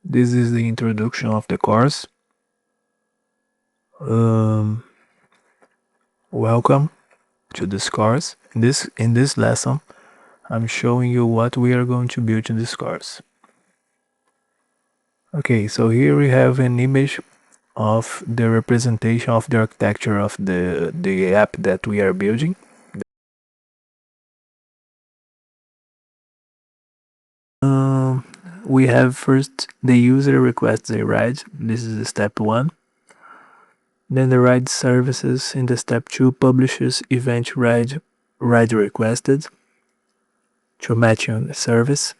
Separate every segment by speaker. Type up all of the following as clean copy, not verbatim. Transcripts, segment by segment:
Speaker 1: This is the introduction of the course. Welcome to this course. In this lesson, I'm showing you what we are going to build in this course. Okay, so here we have an image of the representation of the architecture of the app that we are building. We have first the user requests a ride. This is the step 1. Then the ride services in the step 2 publishes event ride requested to matching service.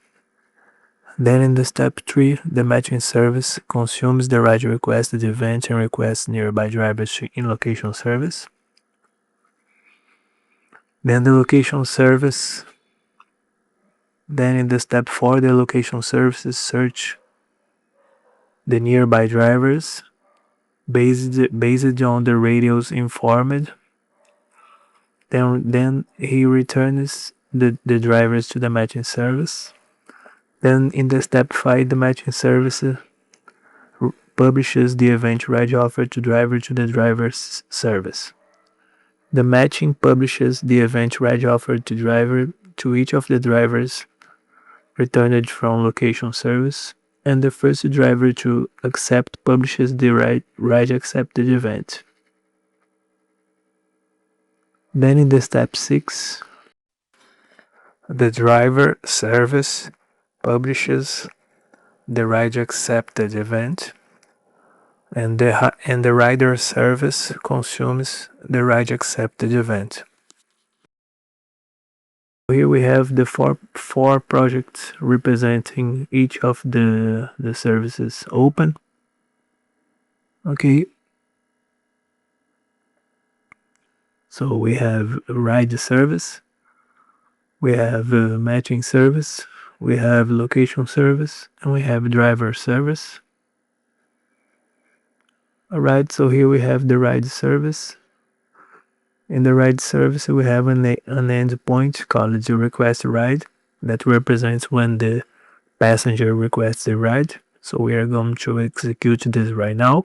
Speaker 1: Then in the step 3, the matching service consumes the ride requested event and requests nearby drivers in location service. Then the location service. Then in the step 4, the location services search the nearby drivers based on the radius informed. Then he returns the drivers to the matching service. Then in the step 5, the matching service publishes the event ride offer to driver to the driver's service. The matching publishes the event ride offer to driver to each of the drivers returned from location service, and the first driver to accept publishes the ride accepted event. Then in the step 6, the driver service publishes the ride accepted event, and the rider service consumes the ride accepted event. Here we have the four projects representing each of the services open. Okay. So we have ride service, we have matching service, we have location service, and we have driver service. Alright, so here we have the ride service. In the ride service, we have an endpoint called the request ride that represents when the passenger requests a ride. So we are going to execute this right now,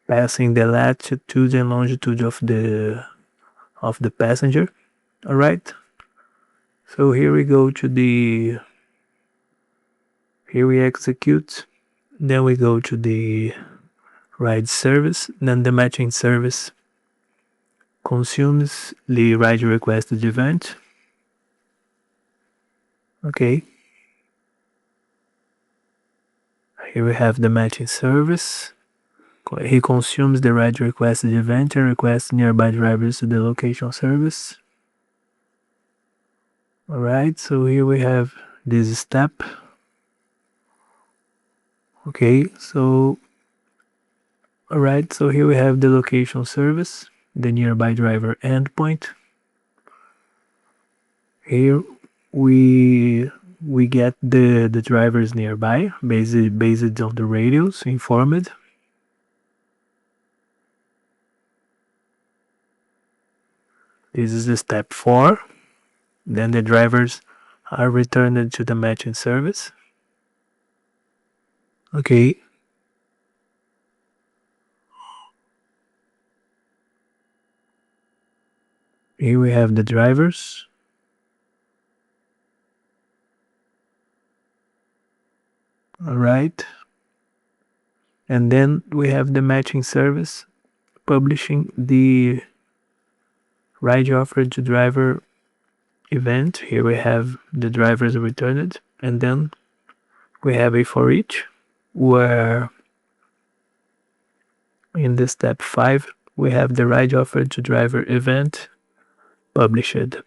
Speaker 1: passing the latitude and longitude of the passenger. All right. So here we go to here we execute. Then we go to the ride service. Then the matching service consumes the ride requested event. Okay. Here we have the matching service. He consumes the ride requested event and requests nearby drivers to the location service. Alright, so here we have this step. Okay, so alright, so here we have the location service, the nearby driver endpoint. Here we get the drivers nearby based on the radius informed. This is the step 4. Then the drivers are returned to the matching service. Okay. Here we have the drivers. Alright. And then we have the matching service publishing the ride offer to driver event. Here we have the drivers returned, and then we have a for each where in the step 5 we have the ride offer to driver event published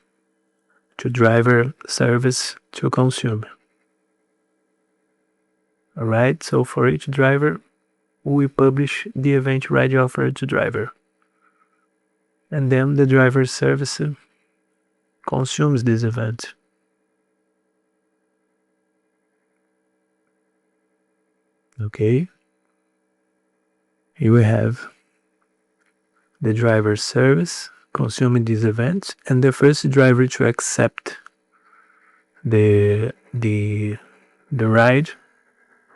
Speaker 1: to driver service to consume. Alright, so for each driver we publish the event ride offer to driver, and then the driver service consumes this event. Okay, here we have the driver service consuming this event, and the first driver to accept the ride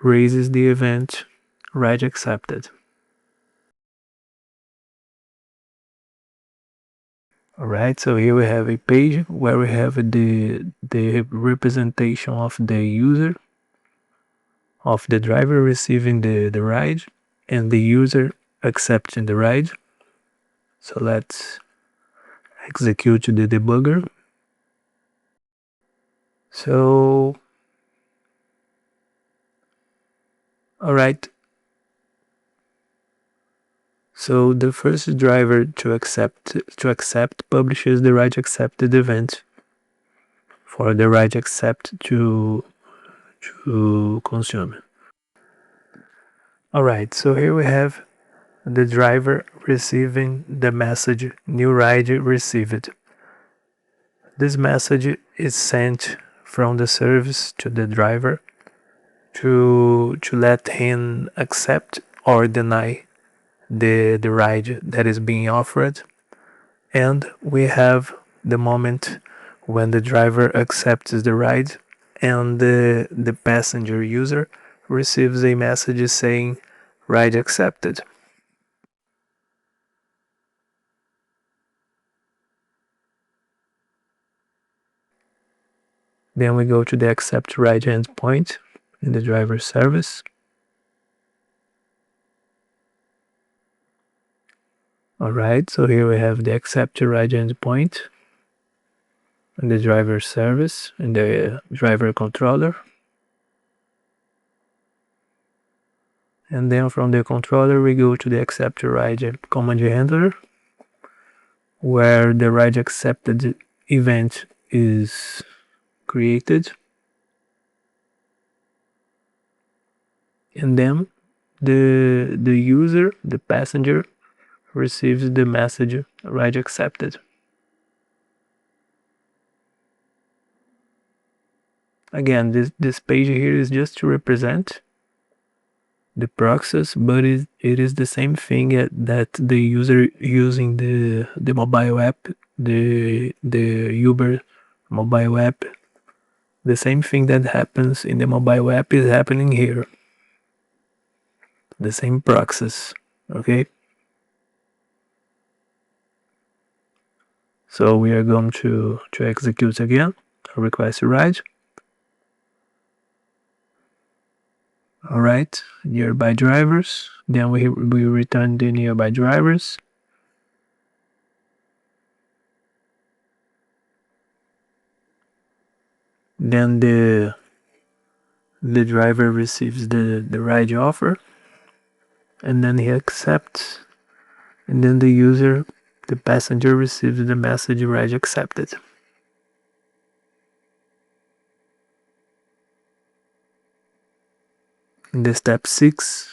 Speaker 1: raises the event ride accepted. Alright, so here we have a page where we have the representation of the user, of the driver receiving the ride, and the user accepting the ride. So let's execute the debugger. So, alright. So the first driver to accept publishes the ride accepted event for the ride accept to consume. Alright, so here we have the driver receiving the message new ride received. This message is sent from the service to the driver to let him accept or deny the ride that is being offered. And we have the moment when the driver accepts the ride and the passenger user receives a message saying ride accepted. Then we go to the accept ride endpoint in the driver service. Alright, so here we have the accept ride endpoint in the driver service in the driver controller. And then from the controller we go to the accept ride command handler, where the ride accepted event is created. And then the user, the passenger, receives the message ride accepted. Again, this page here is just to represent the process, but it is the same thing that the user using the mobile app, the Uber mobile app, the same thing that happens in the mobile app is happening here. The same process, okay? So we are going to execute again a request to ride. Alright, nearby drivers. Then we return the nearby drivers. Then the driver receives the ride offer, and then he accepts, and then the passenger receives the message ride accepted. In the step 6,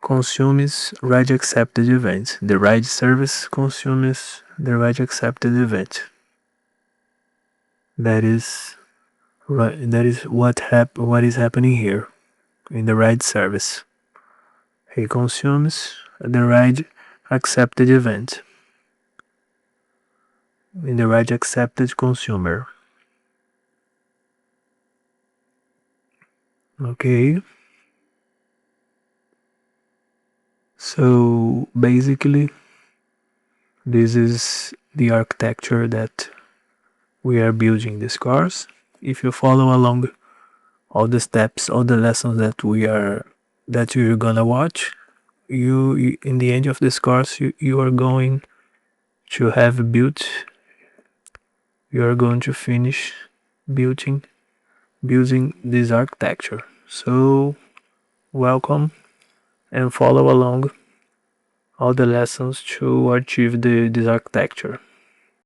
Speaker 1: consumes ride accepted event. The ride service consumes the ride accepted event. That is what is happening here in the ride service. He consumes the ride accepted event in the ride accepted consumer. Okay. So basically, this is the architecture that we are building this course. If you follow along all the steps, all the lessons that you're gonna watch, you in the end of this course you are going to have built, you are going to finish building this architecture. So welcome and follow along all the lessons to achieve this architecture.